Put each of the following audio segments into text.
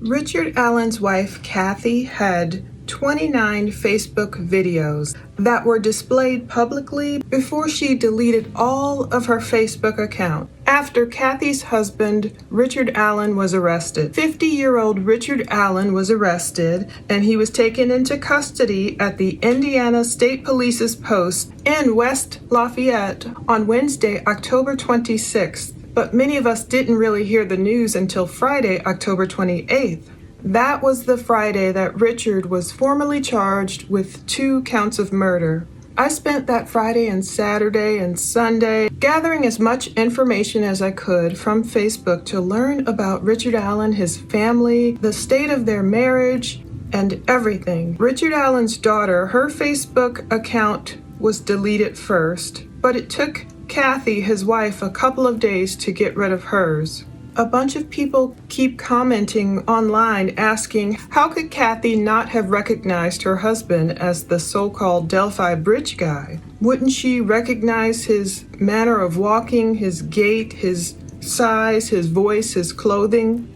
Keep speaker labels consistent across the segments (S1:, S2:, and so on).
S1: Richard Allen's wife, Kathy, had 29 Facebook videos that were displayed publicly before she deleted all of her Facebook account. After Kathy's husband, Richard Allen, was arrested. 50-year-old Richard Allen was arrested, and he was taken into custody at the Indiana State Police's post in West Lafayette on Wednesday, October 26th. But many of us didn't really hear the news until Friday, October 28th. That was the Friday that Richard was formally charged with 2 counts of murder. I spent that Friday and Saturday and Sunday gathering as much information as I could from Facebook to learn about Richard Allen, his family, the state of their marriage, and everything. Richard Allen's daughter, her Facebook account was deleted first, but it took Kathy, his wife, a couple of days to get rid of hers. A bunch of people keep commenting online asking, how could Kathy not have recognized her husband as the so-called Delphi bridge guy? Wouldn't she recognize his manner of walking, his gait, his size, his voice, his clothing?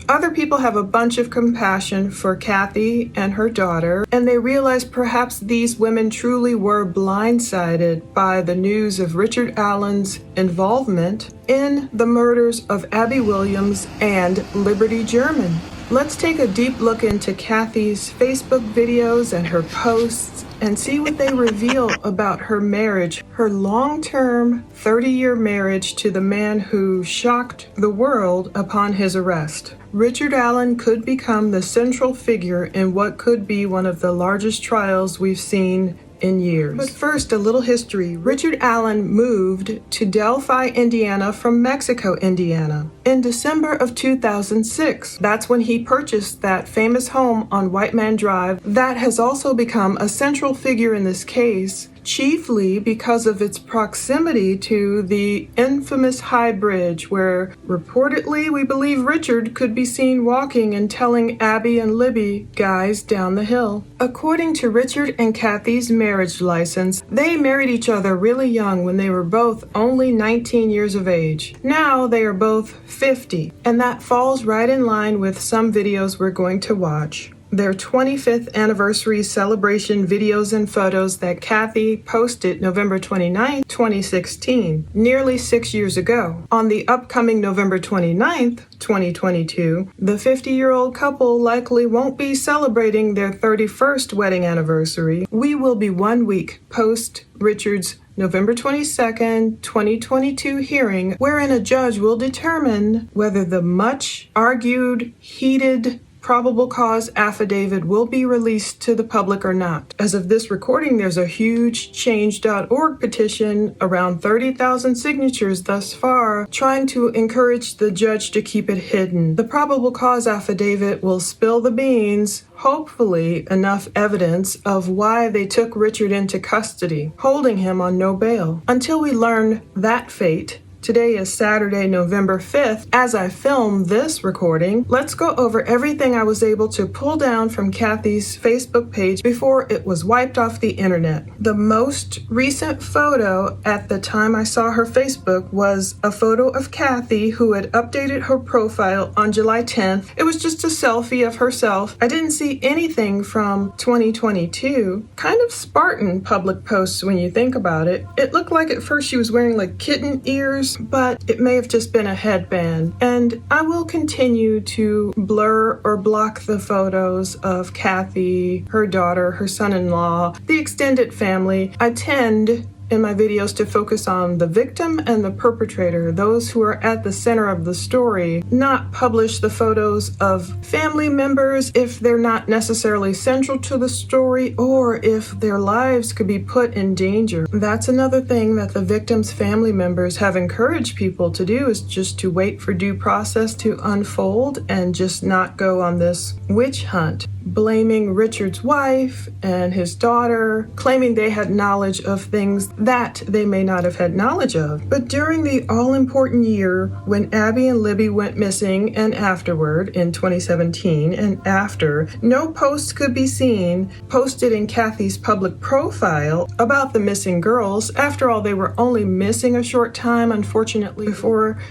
S1: Other people have a bunch of compassion for Kathy and her daughter, and they realize perhaps these women truly were blindsided by the news of Richard Allen's involvement in the murders of Abby Williams and Liberty German. Let's take a deep look into Kathy's Facebook videos and her posts and see what they reveal about her marriage, her long-term 30-year marriage to the man who shocked the world upon his arrest. Richard Allen could become the central figure in what could be one of the largest trials we've seen in years. But first, a little history. Richard Allen moved to Delphi, Indiana from Mexico, Indiana in December of 2006. That's when he purchased that famous home on White Man Drive that has also become a central figure in this case, chiefly because of its proximity to the infamous High Bridge, where reportedly we believe Richard could be seen walking and telling Abby and Libby guys down the hill. According to Richard and Kathy's marriage license, they married each other really young when they were both only 19 years of age. Now they are both 50, and that falls right in line with some videos we're going to watch. Their 25th anniversary celebration videos and photos that Kathy posted November 29, 2016, nearly 6 years ago. On the upcoming November 29th, 2022, the 50-year-old couple likely won't be celebrating their 31st wedding anniversary. We will be 1 week post Richard's November 22nd, 2022 hearing, wherein a judge will determine whether the much argued, heated, probable cause affidavit will be released to the public or not. As of this recording, there's a huge change.org petition, around 30,000 signatures thus far, trying to encourage the judge to keep it hidden. The probable cause affidavit will spill the beans, hopefully enough evidence of why they took Richard into custody, holding him on no bail. Until we learn that fate, today is Saturday, November 5th. As I film this recording, let's go over everything I was able to pull down from Kathy's Facebook page before it was wiped off the internet. The most recent photo at the time I saw her Facebook was a photo of Kathy who had updated her profile on July 10th. It was just a selfie of herself. I didn't see anything from 2022. Kind of Spartan public posts when you think about it. It looked like at first she was wearing like kitten ears, but it may have just been a headband. And I will continue to blur or block the photos of Kathy, her daughter, her son-in-law, the extended family. I tend in my videos to focus on the victim and the perpetrator, those who are at the center of the story, not publish the photos of family members if they're not necessarily central to the story or if their lives could be put in danger. That's another thing that the victim's family members have encouraged people to do, is just to wait for due process to unfold and just not go on this witch hunt, blaming Richard's wife and his daughter, claiming they had knowledge of things that they may not have had knowledge of. But during the all-important year when Abby and Libby went missing and afterward in 2017 and after, no posts could be seen posted in Kathy's public profile about the missing girls. After all, they were only missing a short time, unfortunately, before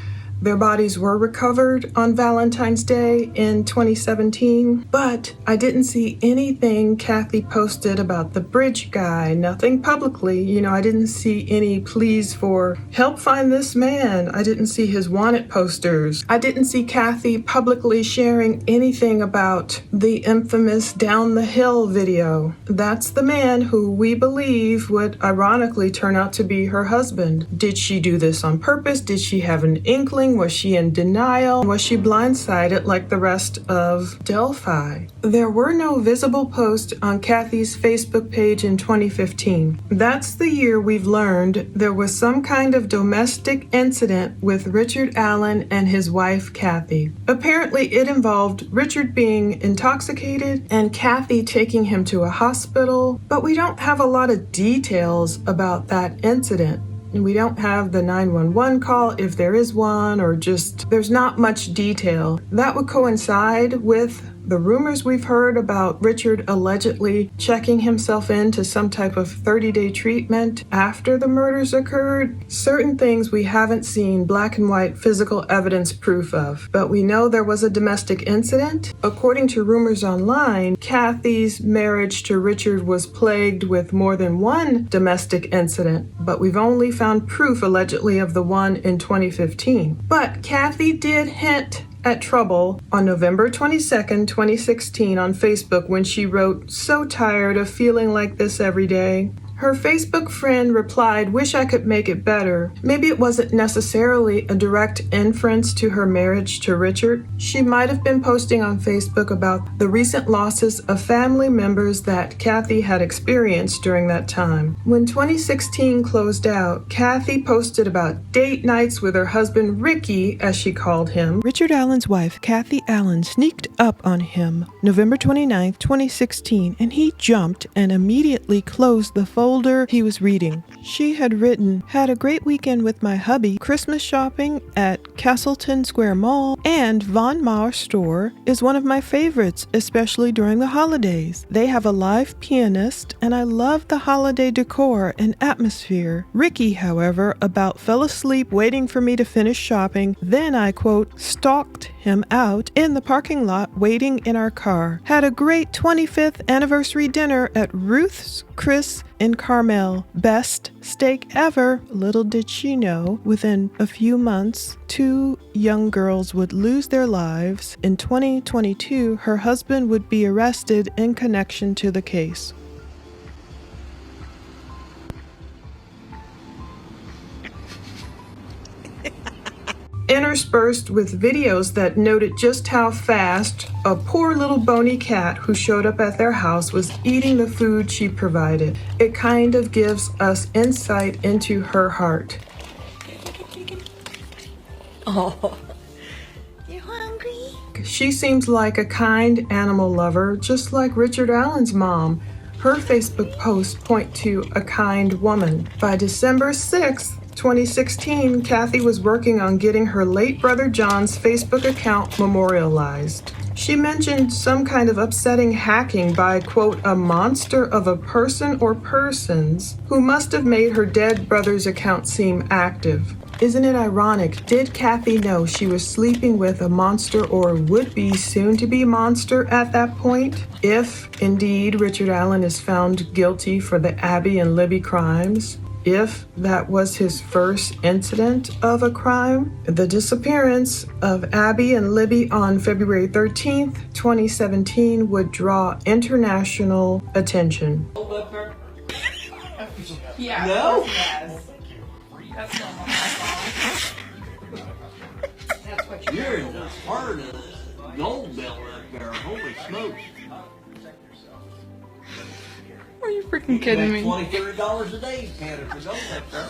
S1: Their bodies were recovered on Valentine's Day in 2017, but I didn't see anything Kathy posted about the bridge guy, nothing publicly. I didn't see any pleas for help find this man. I didn't see his wanted posters. I didn't see Kathy publicly sharing anything about the infamous Down the Hill video. That's the man who we believe would ironically turn out to be her husband. Did she do this on purpose? Did she have an inkling? Was she in denial? Was she blindsided like the rest of Delphi? There were no visible posts on Kathy's Facebook page in 2015. That's the year we've learned there was some kind of domestic incident with Richard Allen and his wife Kathy. Apparently it involved Richard being intoxicated and Kathy taking him to a hospital, but we don't have a lot of details about that incident. We don't have the 911 call, if there is one, or just there's not much detail. That would coincide with the rumors we've heard about Richard allegedly checking himself into some type of 30-day treatment after the murders occurred. Certain things we haven't seen black and white physical evidence proof of, but we know there was a domestic incident. According to rumors online, Kathy's marriage to Richard was plagued with more than one domestic incident, but we've only found proof allegedly of the one in 2015. But Kathy did hint at trouble on November 22nd, 2016 on Facebook when she wrote, "So tired of feeling like this every day." Her Facebook friend replied, "Wish I could make it better." Maybe it wasn't necessarily a direct inference to her marriage to Richard. She might have been posting on Facebook about the recent losses of family members that Kathy had experienced during that time. When 2016 closed out, Kathy posted about date nights with her husband Ricky, as she called him. Richard Allen's wife, Kathy Allen, sneaked up on him November 29th, 2016, and he jumped and immediately closed the folder he was reading. She had written, "Had a great weekend with my hubby, Christmas shopping at Castleton Square Mall, and Von Maur store is one of my favorites, especially during the holidays. They have a live pianist, and I love the holiday decor and atmosphere. Ricky, however, about fell asleep waiting for me to finish shopping. Then I, quote, stalked him out in the parking lot waiting in our car. Had a great 25th anniversary dinner at Ruth's Chris in Carmel. Best steak ever." Little did she know, within a few months, 2 young girls would lose their lives. In 2022, her husband would be arrested in connection to the case. Interspersed with videos that noted just how fast a poor little bony cat who showed up at their house was eating the food she provided. It kind of gives us insight into her heart.
S2: Oh, you hungry?
S1: She seems like a kind animal lover, just like Richard Allen's mom. Her Facebook posts point to a kind woman. By December 6th, 2016, Kathy was working on getting her late brother John's Facebook account memorialized. She mentioned some kind of upsetting hacking by, quote, a monster of a person or persons who must have made her dead brother's account seem active. Isn't it ironic? Did Kathy know she was sleeping with a monster or would-be soon-to-be monster at that point? If, indeed, Richard Allen is found guilty for the Abby and Libby crimes, if that was his first incident of a crime, the disappearance of Abby and Libby on February 13th, 2017 would draw international attention.
S3: Yeah.
S2: No?
S3: Yes. That's not my fault. That's what
S2: You're in the heart of the gold belt up there. Holy smokes.
S3: Are you freaking kidding me?
S2: $20-$30 a day counted for gold up there.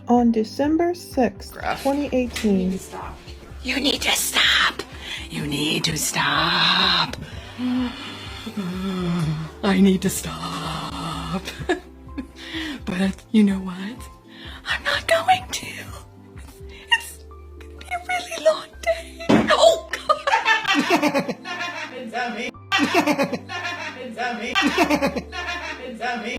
S1: On December 6th, 2018,
S2: You need to stop. You need to stop.
S3: I need to stop. But you know what? I'm not going to. It's gonna be a really long day. Oh, God. Dummy. Dummy. Dummy.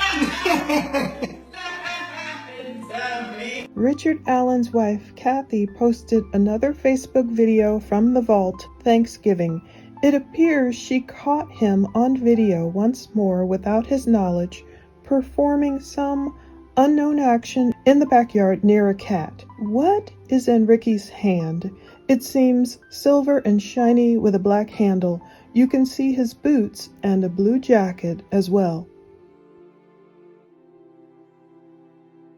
S3: Dummy.
S1: Richard Allen's wife, Kathy, posted another Facebook video from the vault Thanksgiving. It appears she caught him on video once more without his knowledge, performing some unknown action in the backyard near a cat. What is in Ricky's hand? It seems silver and shiny with a black handle. You can see his boots and a blue jacket as well.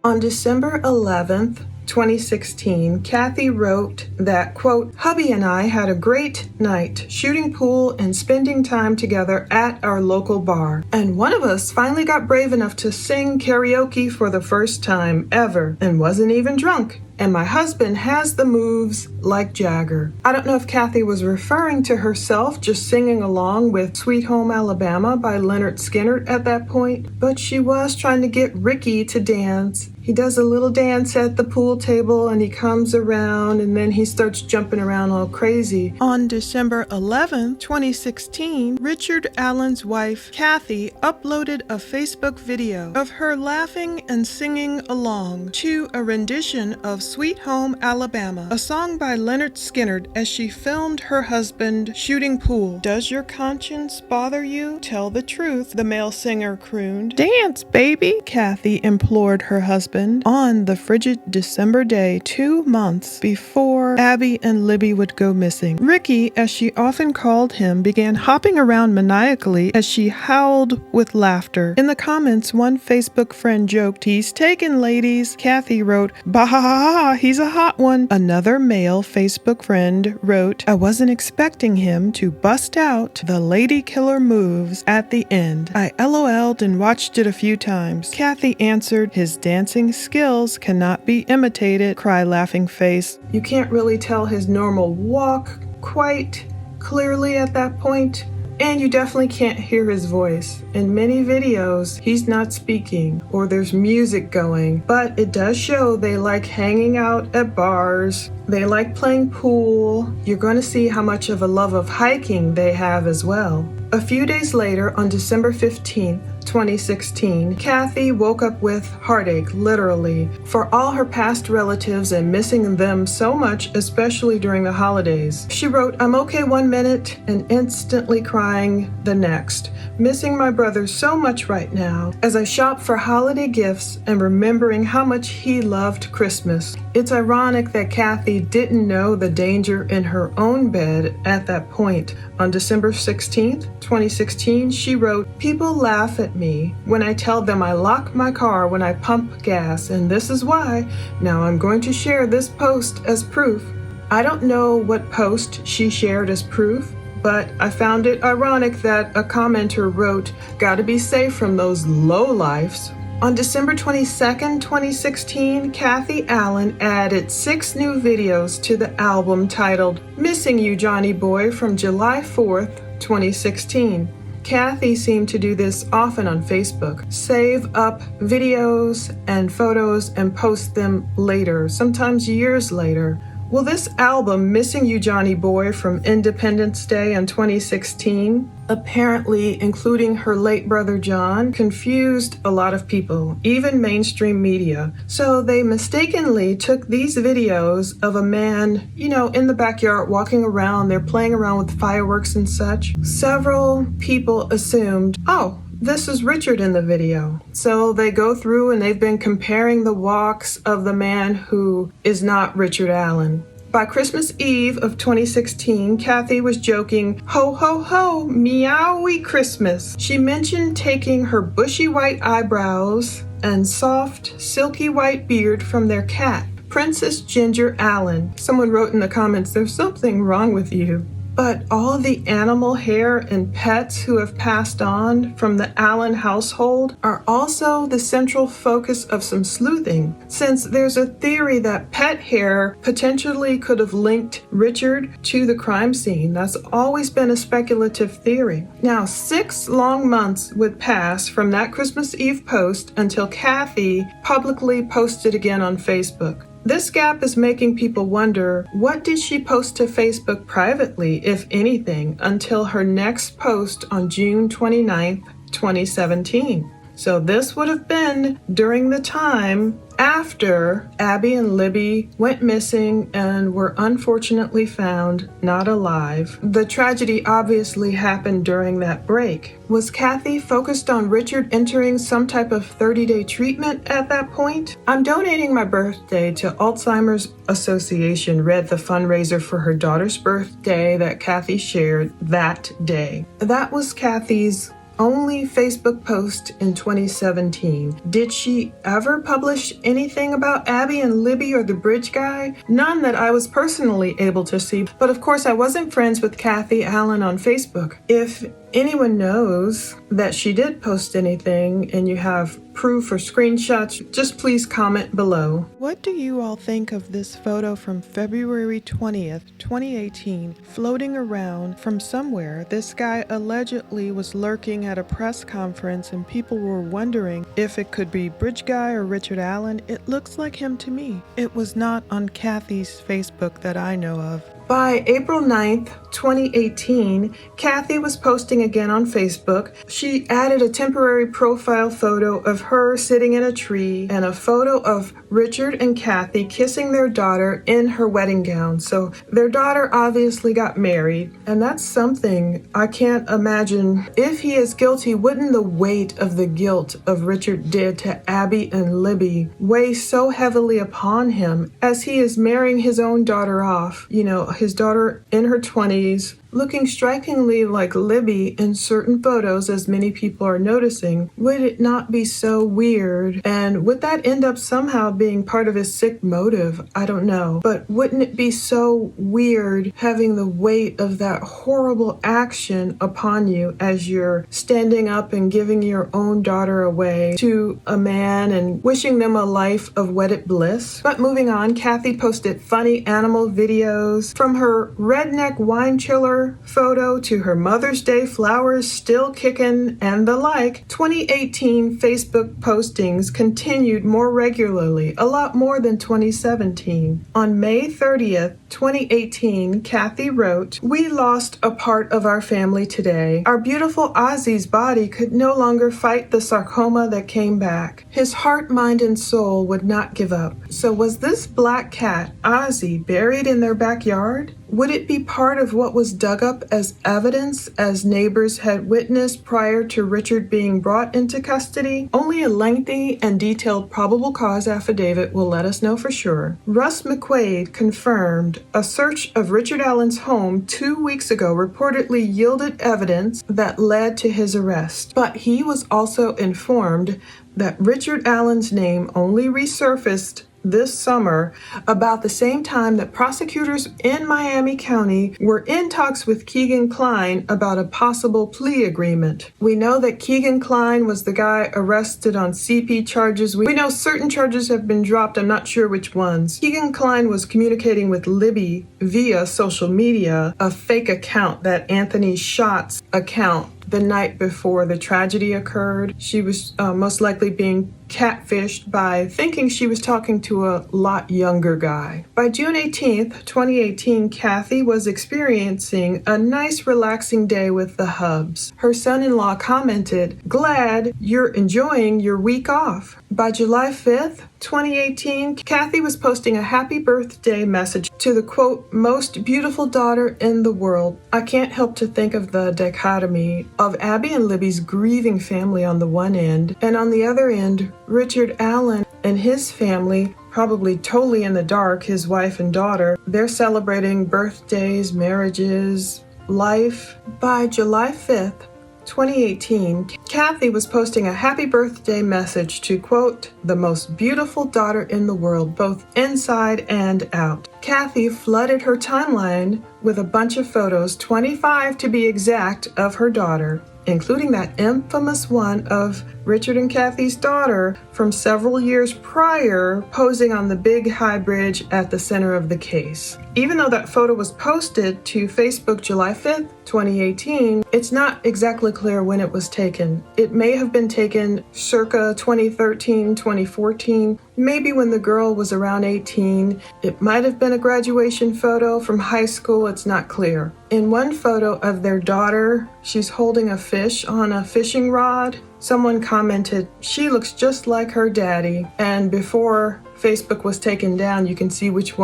S1: On December 11th, 2016, Kathy wrote that, quote, "Hubby and I had a great night shooting pool and spending time together at our local bar. And one of us finally got brave enough to sing karaoke for the first time ever and wasn't even drunk. And my husband has the moves like Jagger." I don't know if Kathy was referring to herself just singing along with Sweet Home Alabama by Leonard Skinner at that point, but she was trying to get Ricky to dance. He does a little dance at the pool table and he comes around and then he starts jumping around all crazy. On December 11th, 2016, Richard Allen's wife, Kathy, uploaded a Facebook video of her laughing and singing along to a rendition of Sweet Home Alabama, a song by Leonard Skinner, as she filmed her husband shooting pool. "Does your conscience bother you? Tell the truth," the male singer crooned. "Dance, baby," Kathy implored her husband on the frigid December day 2 months before Abby and Libby would go missing. Ricky, as she often called him, began hopping around maniacally as she howled with laughter. In the comments, one Facebook friend joked, "He's taken, ladies." Kathy wrote, "Bah ha ha ha, he's a hot one." Another male Facebook friend wrote, "I wasn't expecting him to bust out the lady killer moves at the end. I LOL'd and watched it a few times." Kathy answered, "His dancing skills cannot be imitated, cry laughing face." You can't really tell his normal walk quite clearly at that point, and you definitely can't hear his voice. In many videos, he's not speaking or there's music going, but it does show they like hanging out at bars. They like playing pool. You're going to see how much of a love of hiking they have as well. A few days later, on December 15th, 2016, Kathy woke up with heartache, literally, for all her past relatives and missing them so much, especially during the holidays. She wrote, "I'm okay 1 minute and instantly crying the next. Missing my brother so much right now as I shop for holiday gifts and remembering how much he loved Christmas." It's ironic that Kathy didn't know the danger in her own bed at that point. On December 16th, 2016, she wrote, "People laugh at me when I tell them I lock my car when I pump gas, and this is why. Now I'm going to share this post as proof." I don't know what post she shared as proof, but I found it ironic that a commenter wrote, "Gotta be safe from those lowlifes." On December 22nd, 2016, Kathy Allen added 6 new videos to the album titled "Missing You, Johnny Boy" from July 4th, 2016. Kathy seemed to do this often on Facebook. Save up videos and photos and post them later, sometimes years later. Well, this album, Missing You, Johnny Boy, from Independence Day in 2016, apparently including her late brother John, confused a lot of people, even mainstream media. So they mistakenly took these videos of a man, in the backyard walking around. They're playing around with fireworks and such. Several people assumed, oh, this is Richard in the video. So they go through and they've been comparing the walks of the man who is not Richard Allen. By Christmas Eve of 2016, Kathy was joking, "Ho, ho, ho, meowie Christmas." She mentioned taking her bushy white eyebrows and soft, silky white beard from their cat, Princess Ginger Allen. Someone wrote in the comments, "There's something wrong with you." But all the animal hair and pets who have passed on from the Allen household are also the central focus of some sleuthing, since there's a theory that pet hair potentially could have linked Richard to the crime scene. That's always been a speculative theory. Now, 6 long months would pass from that Christmas Eve post until Kathy publicly posted again on Facebook. This gap is making people wonder, what did she post to Facebook privately, if anything, until her next post on June 29th, 2017? So this would have been during the time after Abby and Libby went missing and were unfortunately found not alive. The tragedy obviously happened during that break. Was Kathy focused on Richard entering some type of 30-day treatment at that point? I'm donating my birthday to Alzheimer's Association read the fundraiser for her daughter's birthday that Kathy shared that day. That was Kathy's only Facebook post in 2017. Did she ever publish anything about Abby and Libby or the bridge guy? None that I was personally able to see, but of course I wasn't friends with Kathy Allen on Facebook. If anyone knows that she did post anything and you have proof or screenshots, just please comment below. What do you all think of this photo from February 20th, 2018, floating around from somewhere? This guy allegedly was lurking at a press conference and people were wondering if it could be Bridge Guy or Richard Allen. It looks like him to me. It was not on Kathy's Facebook that I know of. By April 9th, 2018, Kathy was posting again on Facebook. She added a temporary profile photo of her sitting in a tree and a photo of Richard and Kathy kissing their daughter in her wedding gown. So their daughter obviously got married, and that's something I can't imagine. If he is guilty, wouldn't the weight of the guilt of Richard did to Abby and Libby weigh so heavily upon him as he is marrying his own daughter off? You know, his daughter in her 20s, looking strikingly like Libby in certain photos, as many people are noticing. Would it not be so weird? And would that end up somehow being part of his sick motive? I don't know. But wouldn't it be so weird having the weight of that horrible action upon you as you're standing up and giving your own daughter away to a man and wishing them a life of wedded bliss? But moving on, Kathy posted funny animal videos from her redneck wine chiller photo to her Mother's Day flowers still kicking and the like. 2018 Facebook postings continued more regularly, a lot more than 2017. On May 30th, 2018, Kathy wrote, "We lost a part of our family today. Our beautiful Ozzy's body could no longer fight the sarcoma that came back. His heart, mind, and soul would not give up." So was this black cat, Ozzy, buried in their backyard? Would it be part of what was dug up as evidence as neighbors had witnessed prior to Richard being brought into custody? Only a lengthy and detailed probable cause affidavit will let us know for sure. Russ McQuaid confirmed a search of Richard Allen's home 2 weeks ago reportedly yielded evidence that led to his arrest. But he was also informed that Richard Allen's name only resurfaced this summer about the same time that prosecutors in Miami County were in talks with Keegan Kline about a possible plea agreement. We know that Keegan Kline was the guy arrested on CP charges. We know certain charges have been dropped. I'm not sure which ones. Keegan Kline was communicating with Libby via social media, a fake account, that Anthony Schott's account, the night before the tragedy occurred. She was most likely being catfished by thinking she was talking to a lot younger guy. By June 18th, 2018, Kathy was experiencing a nice relaxing day with the Hubs. Her son-in-law commented, "Glad you're enjoying your week off." By July 5th, 2018, Kathy was posting a happy birthday message to the, quote, "most beautiful daughter in the world." I can't help to think of the dichotomy of Abby and Libby's grieving family on the one end, and on the other end, Richard Allen and his family, probably totally in the dark, his wife and daughter. They're celebrating birthdays, marriages, life. By July 5th, 2018, Kathy was posting a happy birthday message to, quote, "the most beautiful daughter in the world, both inside and out." Kathy flooded her timeline with a bunch of photos, 25 to be exact, of her daughter, including that infamous one of Richard and Kathy's daughter from several years prior, posing on the big high bridge at the center of the case. Even though that photo was posted to Facebook July 5th, 2018, it's not exactly clear when it was taken. It may have been taken circa 2013, 2014, Maybe when the girl was around 18. It might have been a graduation photo from high school, it's not clear. In one photo of their daughter, she's holding a fish on a fishing rod. Someone commented, "She looks just like her daddy." And before Facebook was taken down, you can see which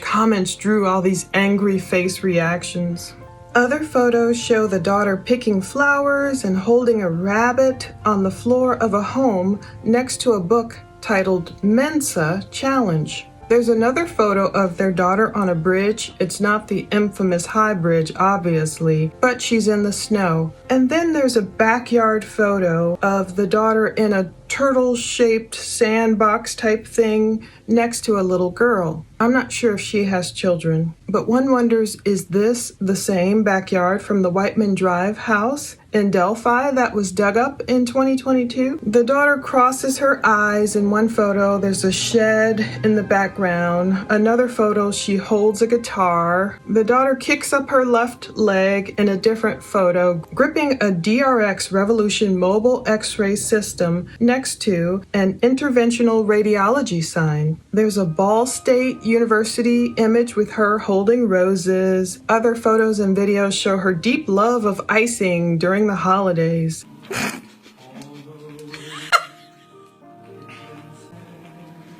S1: comments drew all these angry face reactions. Other photos show the daughter picking flowers and holding a rabbit on the floor of a home next to a book titled Mensa Challenge. There's another photo of their daughter on a bridge. It's not the infamous high bridge, obviously, but she's in the snow. And then there's a backyard photo of the daughter in a turtle-shaped sandbox type thing next to a little girl. I'm not sure if she has children, but one wonders, is this the same backyard from the Whiteman Drive house in Delphi that was dug up in 2022? The daughter crosses her eyes in one photo. There's a shed in the background. Another photo, she holds a guitar. The daughter kicks up her left leg in a different photo, gripping a DRX Revolution mobile x-ray system next to an interventional radiology sign. There's a Ball State University image with her holding roses. Other photos and videos show her deep love of icing during the holidays.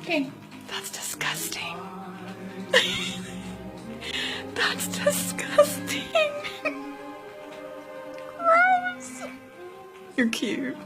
S3: Okay, that's disgusting. That's disgusting. Gross. You're cute.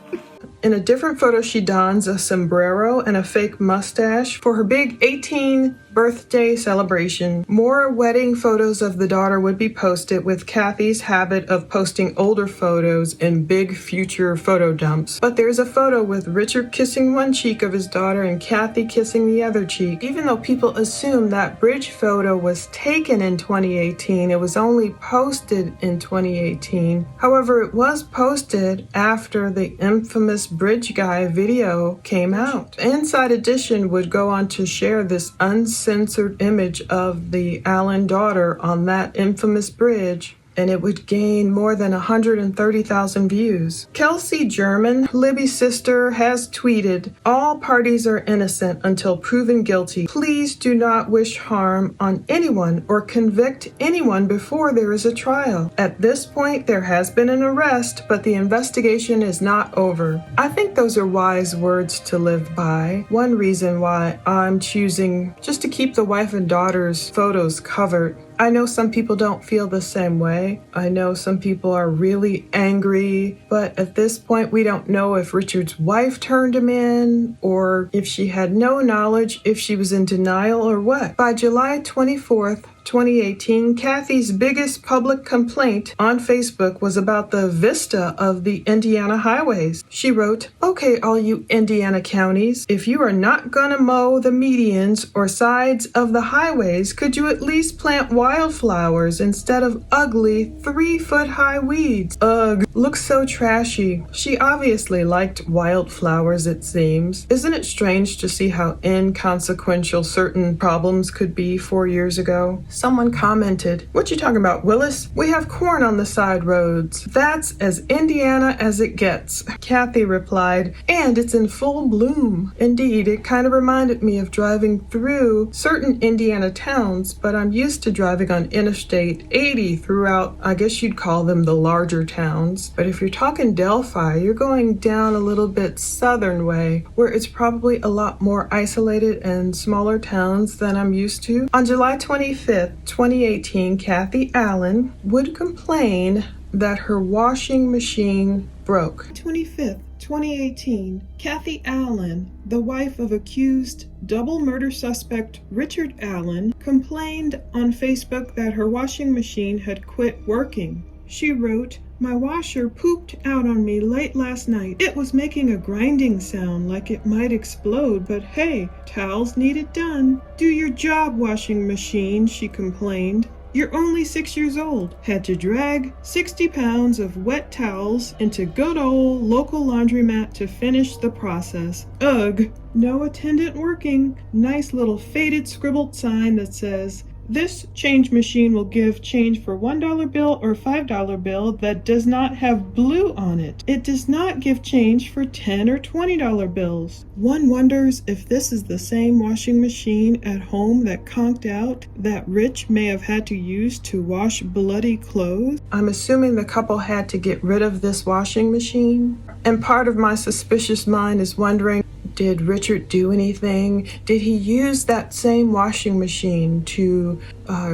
S1: In a different photo, she dons a sombrero and a fake mustache for her big 18th birthday celebration. More wedding photos of the daughter would be posted, with Kathy's habit of posting older photos in big future photo dumps. But there's a photo with Richard kissing one cheek of his daughter and Kathy kissing the other cheek. Even though people assume that bridge photo was taken in 2018, it was only posted in 2018. However, it was posted after the infamous Bridge Guy video came out. Inside Edition would go on to share this uncensored image of the Allen daughter on that infamous bridge, and it would gain more than 130,000 views. Kelsey German, Libby's sister, has tweeted, "All parties are innocent until proven guilty. Please do not wish harm on anyone or convict anyone before there is a trial. At this point, there has been an arrest, but the investigation is not over." I think those are wise words to live by. One reason why I'm choosing just to keep the wife and daughter's photos covered. I know some people don't feel the same way. I know some people are really angry, but at this point we don't know if Richard's wife turned him in or if she had no knowledge, if she was in denial or what. By July 24th, 2018, Kathy's biggest public complaint on Facebook was about the vista of the Indiana highways. She wrote, "Okay, all you Indiana counties, if you are not gonna mow the medians or sides of the highways, could you at least plant wildflowers instead of ugly 3-foot-high weeds? Ugh, looks so trashy." She obviously liked wildflowers, it seems. Isn't it strange to see how inconsequential certain problems could be 4 years ago? Someone commented, "What you talking about, Willis? We have corn on the side roads. That's as Indiana as it gets." Kathy replied, "And it's in full bloom." Indeed, it kind of reminded me of driving through certain Indiana towns, but I'm used to driving on Interstate 80 throughout, I guess you'd call them the larger towns. But if you're talking Delphi, you're going down a little bit southern way, where it's probably a lot more isolated and smaller towns than I'm used to. On July 25th, 2018, Kathy Allen would complain that her washing machine broke. 25th, 2018, Kathy Allen, the wife of accused double murder suspect Richard Allen, complained on Facebook that her washing machine had quit working. She wrote, "My washer pooped out on me late last night. It was making a grinding sound like it might explode, but hey, towels need it done. Do your job, washing machine," she complained. "You're only 6 years old. Had to drag 60 pounds of wet towels into good old local laundromat to finish the process. Ugh, no attendant working." Nice little faded scribbled sign that says, This change machine will give change for $1 bill or $5 bill that does not have blue on it. It does not give change for $10 or $20 bills. One wonders if this is the same washing machine at home that conked out that Rich may have had to use to wash bloody clothes. I'm assuming the couple had to get rid of this washing machine. And part of my suspicious mind is wondering, did Richard do anything? Did he use that same washing machine to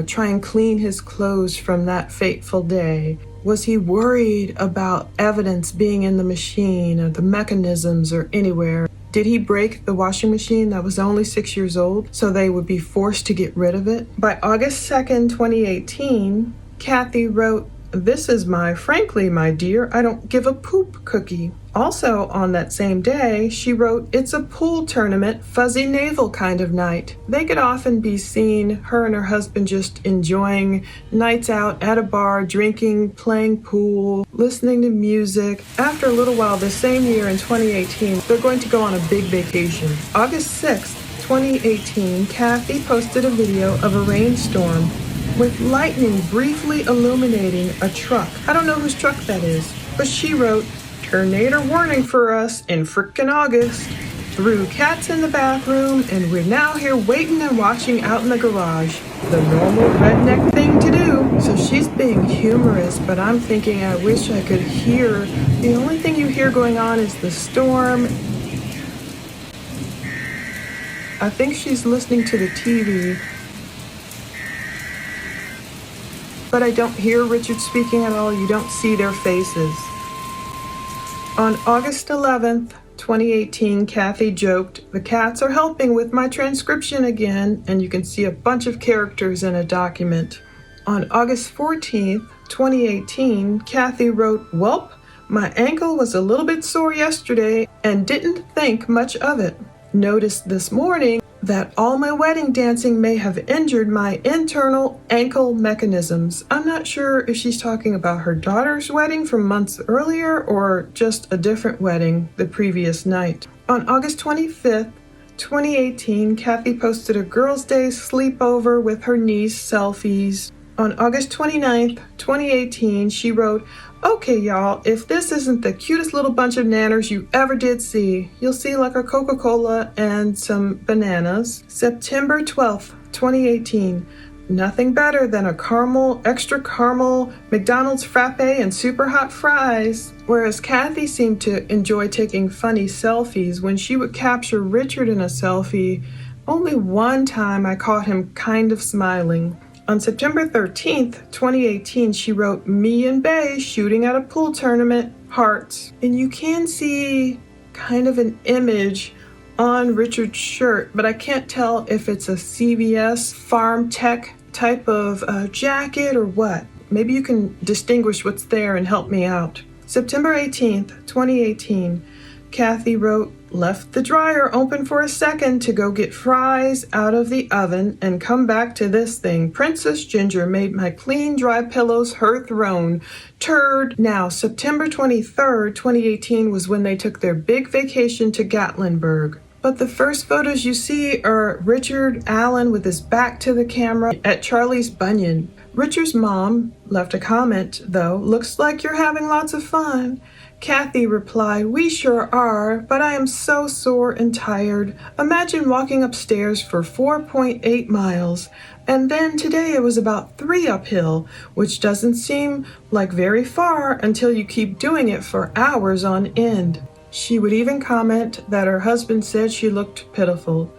S1: try and clean his clothes from that fateful day? Was he worried about evidence being in the machine or the mechanisms or anywhere? Did he break the washing machine that was only 6 years old so they would be forced to get rid of it? By August 2nd, 2018, Kathy wrote, "This is frankly, my dear, I don't give a poop cookie." Also on that same day, she wrote, "It's a pool tournament, fuzzy navel kind of night." They could often be seen, her and her husband, just enjoying nights out at a bar, drinking, playing pool, listening to music. After a little while this same year in 2018, they're going to go on a big vacation. August 6th, 2018, Kathy posted a video of a rainstorm with lightning briefly illuminating a truck. I don't know whose truck that is, but she wrote, "Tornado warning for us in frickin' August. Threw cats in the bathroom, and we're now here waiting and watching out in the garage." The normal redneck thing to do. So she's being humorous, but I'm thinking I wish I could hear. The only thing you hear going on is the storm. I think she's listening to the TV. But I don't hear Richard speaking at all. You don't see their faces. On August 11th, 2018, Kathy joked, "The cats are helping with my transcription again," and you can see a bunch of characters in a document. On August 14th, 2018, Kathy wrote, "Welp, my ankle was a little bit sore yesterday and didn't think much of it. Noticed this morning that all my wedding dancing may have injured my internal ankle mechanisms." I'm not sure if she's talking about her daughter's wedding from months earlier or just a different wedding the previous night. On August 25th, 2018, Kathy posted a girls' day sleepover with her niece selfies. On August 29th, 2018, she wrote, "Okay, y'all, if this isn't the cutest little bunch of nanners you ever did see, you'll see like a Coca-Cola and some bananas." September 12th, 2018, "Nothing better than a extra caramel, McDonald's frappe and super hot fries." Whereas Kathy seemed to enjoy taking funny selfies, when she would capture Richard in a selfie, only one time I caught him kind of smiling. On September 13th, 2018, she wrote, "Me and Bay shooting at a pool tournament, hearts." And you can see kind of an image on Richard's shirt, but I can't tell if it's a CVS farm tech type of jacket or what. Maybe you can distinguish what's there and help me out. September 18th, 2018, Kathy wrote, "Left the dryer open for a second to go get fries out of the oven and come back to this thing. Princess Ginger made my clean, dry pillows her throne. Turd." Now, September 23rd, 2018 was when they took their big vacation to Gatlinburg. But the first photos you see are Richard Allen with his back to the camera at Charlie's Bunion. Richard's mom left a comment, though, "Looks like you're having lots of fun." Kathy replied, "We sure are, but I am so sore and tired. Imagine walking upstairs for 4.8 miles. And then today it was about 3 uphill, which doesn't seem like very far until you keep doing it for hours on end." She would even comment that her husband said she looked pitiful.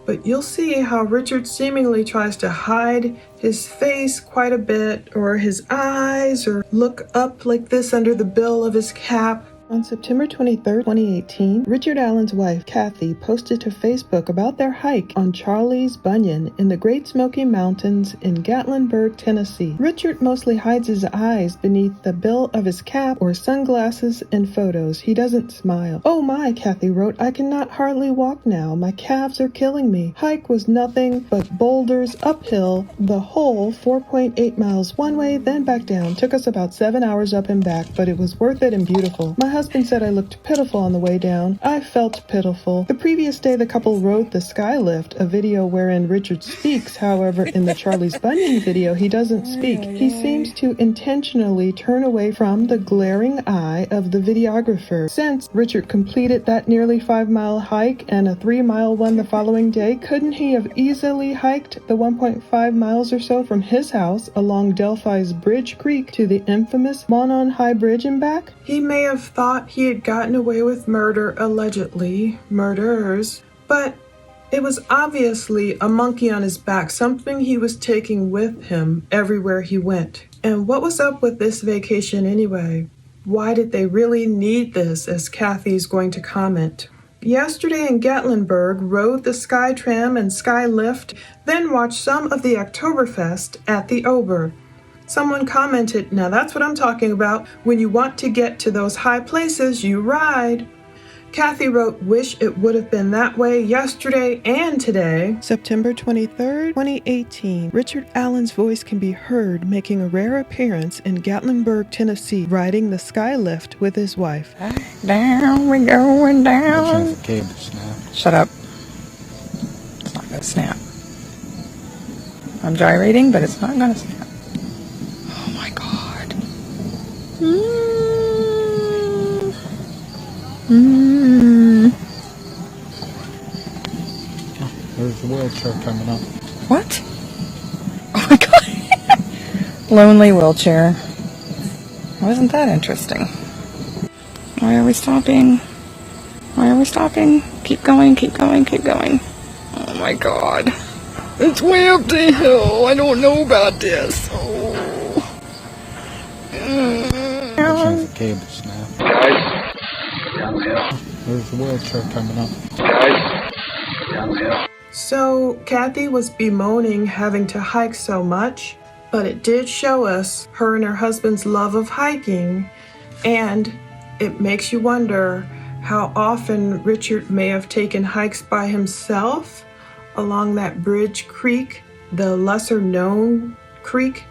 S1: But you'll see how Richard seemingly tries to hide his face quite a bit, or his eyes, or look up like this under the bill of his cap. On September 23rd, 2018, Richard Allen's wife, Kathy, posted to Facebook about their hike on Charlie's Bunion in the Great Smoky Mountains in Gatlinburg, Tennessee. Richard mostly hides his eyes beneath the bill of his cap or sunglasses in photos. He doesn't smile. "Oh my," Kathy wrote, "I cannot hardly walk now. My calves are killing me. Hike was nothing but boulders uphill the whole 4.8 miles one way, then back down. Took us about 7 hours up and back, but it was worth it and beautiful. My husband said I looked pitiful on the way down. I felt pitiful. The previous day, the couple rode the Skylift, a video wherein Richard speaks. However, in the Charlie's Bunyan video, he doesn't speak. He seems to intentionally turn away from the glaring eye of the videographer. Since Richard completed that nearly 5-mile hike and a 3-mile one the following day, couldn't he have easily hiked the 1.5 miles or so from his house along Delphi's Bridge Creek to the infamous Monon High Bridge and back? He may have thought he had gotten away with murder, allegedly, murderers, but it was obviously a monkey on his back, something he was taking with him everywhere he went. And what was up with this vacation anyway? Why did they really need this, as Kathy's going to comment? Yesterday in Gatlinburg, rode the Skytram and Skylift, then watched some of the Oktoberfest at the Ober. Someone commented, now that's what I'm talking about. When you want to get to those high places, you ride. Kathy wrote, wish it would have been that way yesterday and today. September 23rd, 2018. Richard Allen's voice can be heard making a rare appearance in Gatlinburg, Tennessee, riding the Skylift with his wife.
S3: Down we going down.
S4: The cable snap.
S3: Shut up. It's not gonna snap. I'm gyrating, but it's not gonna snap. Oh my god.
S4: There's a wheelchair coming up.
S3: What? Oh my god. Lonely wheelchair. Wasn't that interesting? Why are we stopping? Why are we stopping? Keep going, keep going, keep going. Oh my god. It's way up the hill. I don't know about this. Oh.
S4: The cable snap. There's a wheelchair coming up.
S1: So Kathy was bemoaning having to hike so much, but it did show us her and her husband's love of hiking, and it makes you wonder how often Richard may have taken hikes by himself along that Bridge Creek, the lesser known creek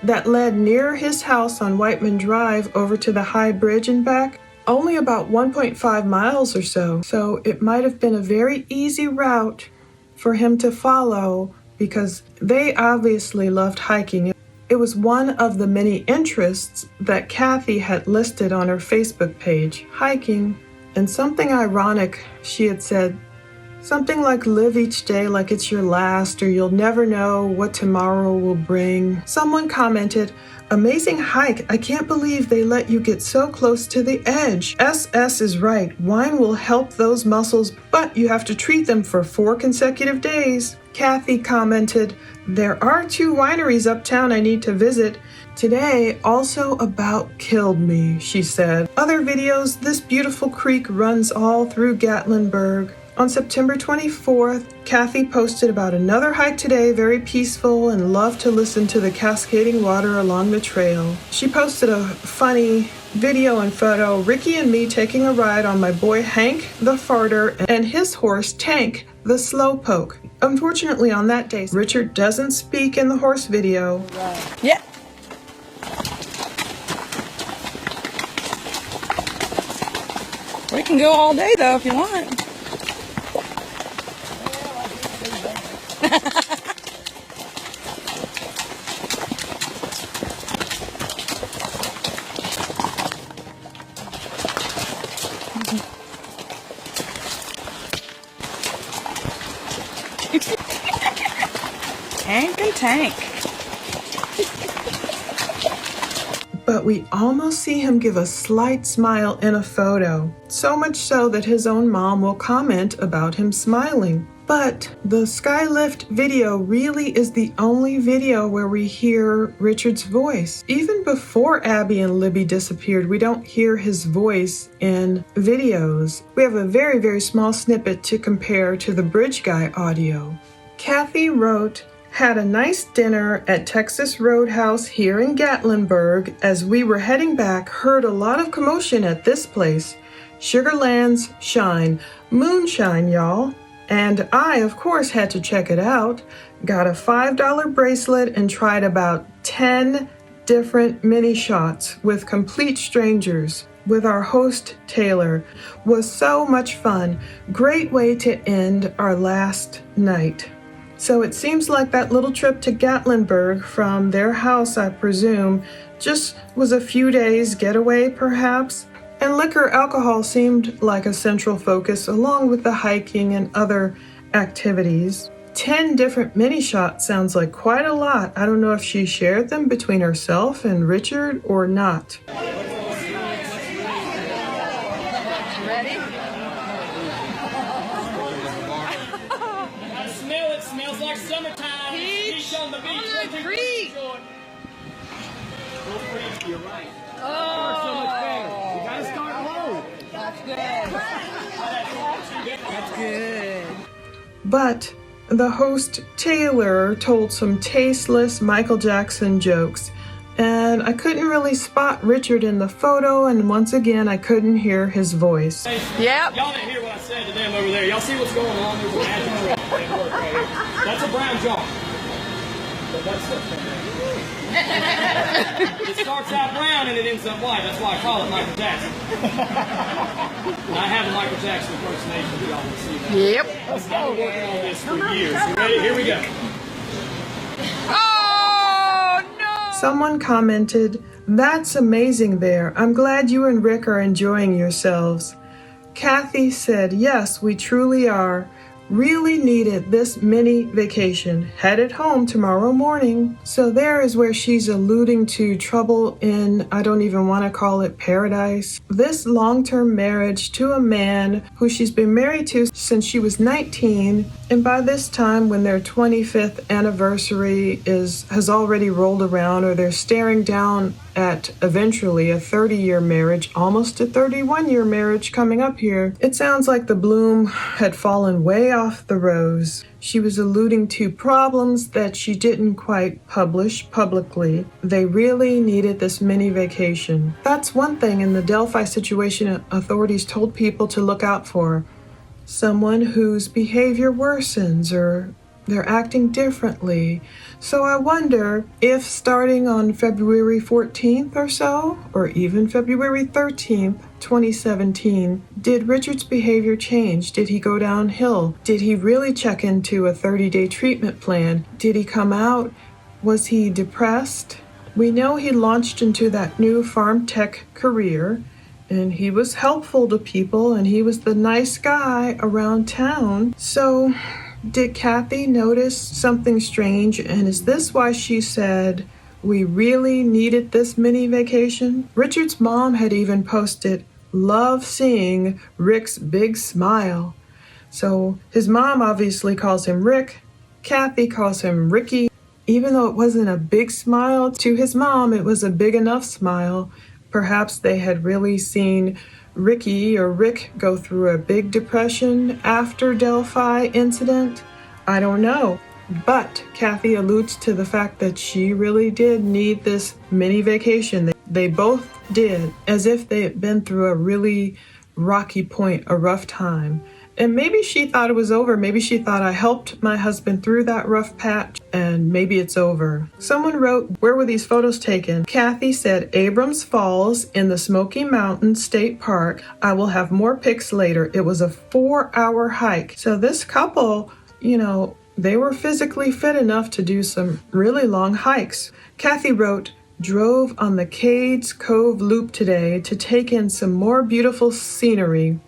S1: that led near his house on Whiteman Drive over to the High Bridge and back. Only about 1.5 miles or so. So it might have been a very easy route for him to follow because they obviously loved hiking. It was one of the many interests that Kathy had listed on her Facebook page, hiking. And something ironic, she had said, something like live each day like it's your last, or you'll never know what tomorrow will bring. Someone commented, amazing hike. I can't believe they let you get so close to the edge. SS is right. Wine will help those muscles, but you have to treat them for 4 consecutive days. Kathy commented, there are 2 wineries uptown I need to visit. Today also about killed me, she said. Other videos, this beautiful creek runs all through Gatlinburg. On September 24th, Kathy posted about another hike today, very peaceful, and loved to listen to the cascading water along the trail. She posted a funny video and photo, Ricky and me taking a ride on my boy Hank the farter and his horse Tank the slowpoke. Unfortunately, on that day, Richard doesn't speak in the horse video.
S3: Yeah. We can go all day though if you want. Hank and Tank.
S1: But we almost see him give a slight smile in a photo, so much so that his own mom will comment about him smiling. But the Skylift video really is the only video where we hear Richard's voice. Even before Abby and Libby disappeared, we don't hear his voice in videos. We have a very, very small snippet to compare to the Bridge Guy audio. Kathy wrote, had a nice dinner at Texas Roadhouse here in Gatlinburg. As we were heading back, heard a lot of commotion at this place. Sugarland's Shine. Moonshine, y'all. And I, of course, had to check it out. Got a $5 bracelet and tried about 10 different mini shots with complete strangers. with our host Taylor was so much fun. Great way to end our last night. So it seems like that little trip to Gatlinburg from their house, I presume, just was a few days getaway perhaps. And liquor alcohol seemed like a central focus along with the hiking and other activities. 10 different mini shots sounds like quite a lot. I don't know if she shared them between herself and Richard or not.
S3: Ready?
S5: Smell it, smells like summertime. Beach on the beach.
S3: Creek.
S5: You're right.
S3: Oh,
S5: So much better. You gotta start low.
S3: that's good. That's good.
S1: But the host Taylor told some tasteless Michael Jackson jokes, and I couldn't really spot Richard in the photo, and once again I couldn't hear his voice.
S3: Yep.
S5: Y'all didn't hear what I said to them over there. Y'all see what's going on? There's a magic trick at work right here. That's a brown jar. But that's it starts out brown and it ends up white. That's why I call it Michael Jackson. And I have a Michael Jackson impersonation if y'all want to see that.
S3: Yep.
S5: I've been working on this for years. You ready? Here we go.
S3: Oh, no.
S1: Someone commented, "That's amazing there. I'm glad you and Rick are enjoying yourselves." Kathy said, "Yes, we truly are. Really needed this mini vacation. Headed home tomorrow morning." So there is where she's alluding to trouble in, I don't even want to call it paradise. This long-term marriage to a man who she's been married to since she was 19, and by this time when their 25th anniversary has already rolled around, or they're staring down at eventually a 30-year marriage, almost a 31-year marriage coming up here, it sounds like the bloom had fallen way off the rose. She was alluding to problems that she didn't quite publish publicly. They really needed this mini vacation. That's one thing in the Delphi situation authorities told people to look out for. Someone whose behavior worsens or they're acting differently. So I wonder if starting on February 14th or so, or even February 13th, 2017, did Richard's behavior change? Did he go downhill? Did he really check into a 30-day treatment plan? Did he come out? Was he depressed? We know he launched into that new farm tech career, and he was helpful to people, and he was the nice guy around town. So did Kathy notice something strange, and is this why she said, "We really needed this mini vacation"? Richard's mom had even posted, "Love seeing Rick's big smile." So his mom obviously calls him Rick. Kathy calls him Ricky. Even though it wasn't a big smile, to his mom it was a big enough smile. Perhaps they had really seen Ricky or Rick go through a big depression after Delphi incident. I don't know. But Kathy alludes to the fact that she really did need this mini vacation. They both did, as if they had been through a really rocky point, a rough time. And maybe she thought it was over. Maybe she thought, I helped my husband through that rough patch, and maybe it's over. Someone wrote, where were these photos taken? Kathy said, Abrams Falls in the Smoky Mountains State Park. I will have more pics later. It was a 4-hour hike. So this couple, they were physically fit enough to do some really long hikes. Kathy wrote, drove on the Cades Cove Loop today to take in some more beautiful scenery.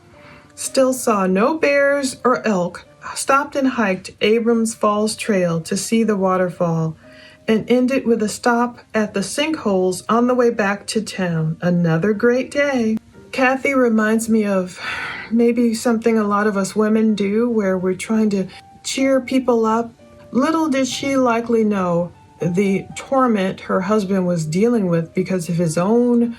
S1: Still saw no bears or elk. Stopped and hiked Abrams Falls Trail to see the waterfall and ended with a stop at the sinkholes on the way back to town. Another great day. Kathy reminds me of maybe something a lot of us women do where we're trying to cheer people up. Little did she likely know the torment her husband was dealing with because of his own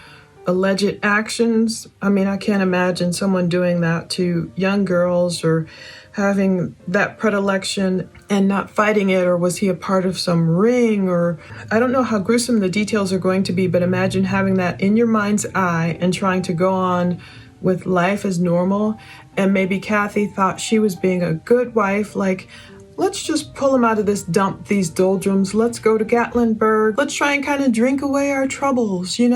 S1: alleged actions. I mean, I can't imagine someone doing that to young girls or having that predilection and not fighting it, or was he a part of some ring, or I don't know how gruesome the details are going to be, but imagine having that in your mind's eye and trying to go on with life as normal. And maybe Kathy thought she was being a good wife, like, let's just pull him out of this dump, these doldrums. Let's go to Gatlinburg. Let's try and kind of drink away our troubles, and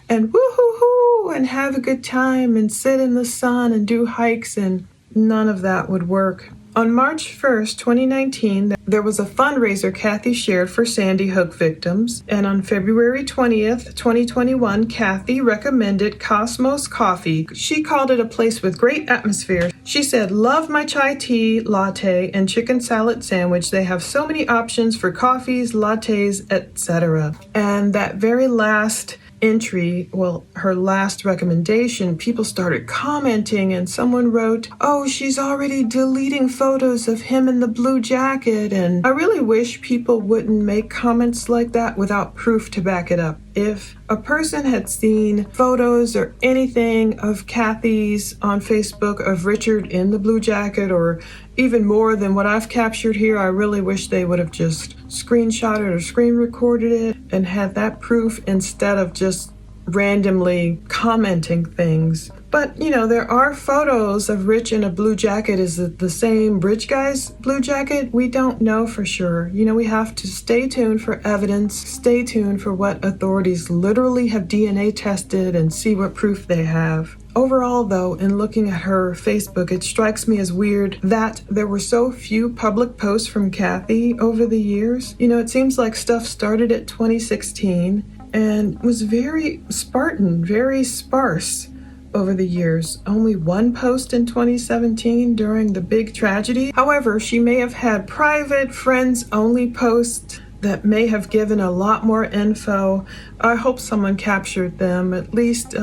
S1: woo-hoo-hoo, go and have a good time and sit in the sun and do hikes, and none of that would work. On March 1st, 2019, there was a fundraiser Kathy shared for Sandy Hook victims, and on February 20th, 2021, Kathy recommended Cosmos Coffee. She called it a place with great atmosphere. She said, "Love my chai tea, latte, and chicken salad sandwich. They have so many options for coffees, lattes, etc." And that very last entry, well, her last recommendation, people started commenting, and someone wrote, "Oh, she's already deleting photos of him in the blue jacket." And I really wish people wouldn't make comments like that without proof to back it up. If a person had seen photos or anything of Kathy's on Facebook of Richard in the blue jacket, or even more than what I've captured here, I really wish they would have just screenshotted or screen recorded it and had that proof instead of just randomly commenting things. But, there are photos of Rich in a blue jacket. Is it the same Bridge Guy's blue jacket? We don't know for sure. We have to stay tuned for evidence, stay tuned for what authorities literally have DNA tested and see what proof they have. Overall, though, in looking at her Facebook, it strikes me as weird that there were so few public posts from Kathy over the years. It seems like stuff started at 2016 and was very Spartan, very sparse over the years. Only one post in 2017 during the big tragedy. However, she may have had private, friends-only posts that may have given a lot more info. I hope someone captured them. At least,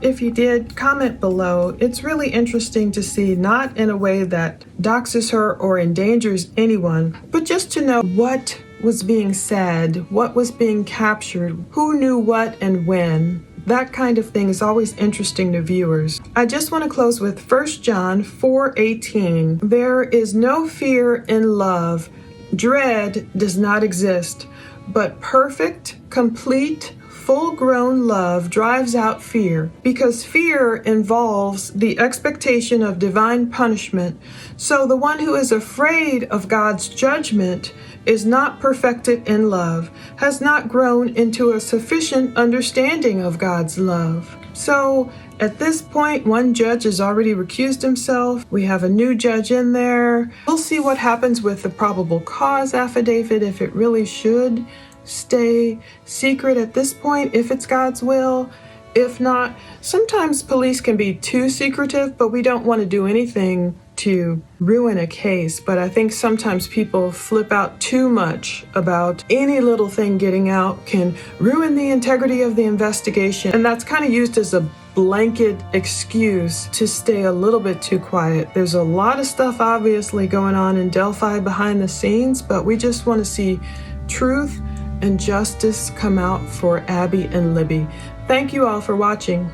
S1: if you did, comment below. It's really interesting to see, not in a way that doxes her or endangers anyone, but just to know what was being said, what was being captured, who knew what and when. That kind of thing is always interesting to viewers. I just want to close with 1 John 4:18. There is no fear in love. Dread does not exist, but perfect, complete, full-grown love drives out fear, because fear involves the expectation of divine punishment. So the one who is afraid of God's judgment is not perfected in love, has not grown into a sufficient understanding of God's love. So at this point, one judge has already recused himself. We have a new judge in there. We'll see what happens with the probable cause affidavit, if it really should stay secret at this point, if it's God's will. If not, sometimes police can be too secretive, but we don't want to do anything to ruin a case. But I think sometimes people flip out too much about any little thing getting out can ruin the integrity of the investigation. And that's kind of used as a blanket excuse to stay a little bit too quiet. There's a lot of stuff obviously going on in Delphi behind the scenes, but we just want to see truth and justice come out for Abby and Libby. Thank you all for watching.